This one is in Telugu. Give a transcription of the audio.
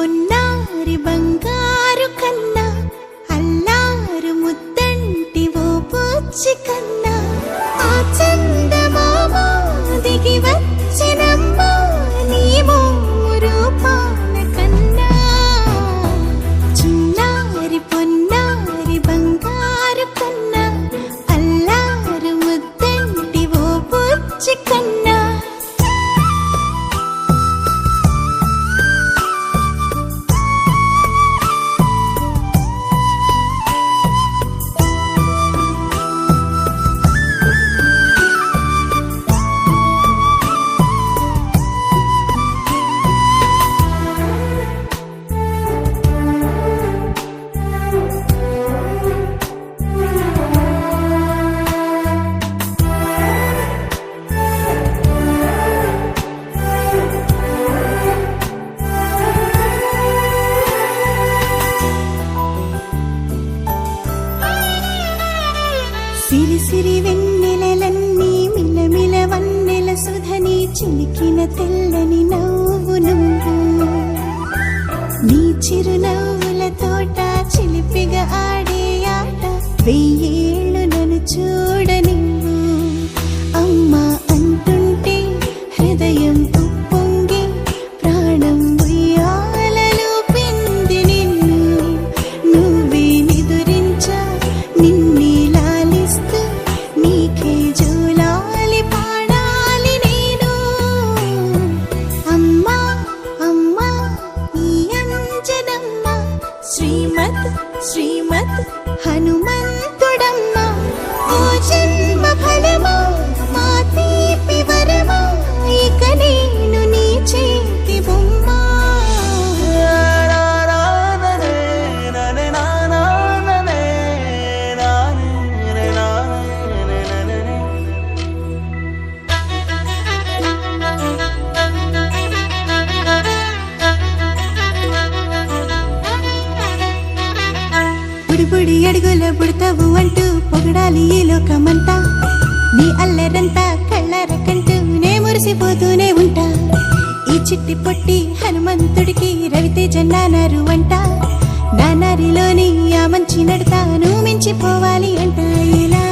పొన్నారి బంగారు కన్నా అల్లారు ముద్దంటి ఓ పూచి కన్నా ఆ చందమామ దిగి వచ్చినమ్మ నీ రూపాల కన్నా చిన్నారి పొన్నారి బంగారు కన్నా అల్లారు ముద్దంటి ఓ పూచి కన్నా సిరి సిరి వెన్నెలలన్నీ మిలమిల వన్నెల సుధని చిలికిన తెల్లని నవ్వు నువ్వు నీ చిరునవ్వుల తోట చిలిపిగా ఆడే ఆట వెయ్యేళ్ళు నన్ను చూడ నువ్వు అమ్మా అంటుంటే హృదయం ఉప్పొంగి ప్రాణం ఉయ్యాలలో పిండి నిన్ను నువ్వే నిదురించా నిన్నే నీకే జోలాలి పాడాలి నేను అమ్మా అమ్మా ఈ అంజనమ్మ శ్రీమత్ శ్రీమత్ హనుమంతుడమ్మ ఓ జన్మ ఫలమా మా తీపి వరమా ఇక నేను నీ చేతి బొమ్మ బుడి అడుగుల బుడతావు అంటూ పొగడాలి ఈ లోకమంతా నీ అల్లరంతా కళ్ళారకంటూ నే మురిసిపోతూనే ఉంటా ఈ చిట్టి పొట్టి హనుమంతుడికి రవితేజ నానారు అంట నానారిలోని ఆ మంచి నడతా నువ్వు మించిపోవాలి అంట ఇలా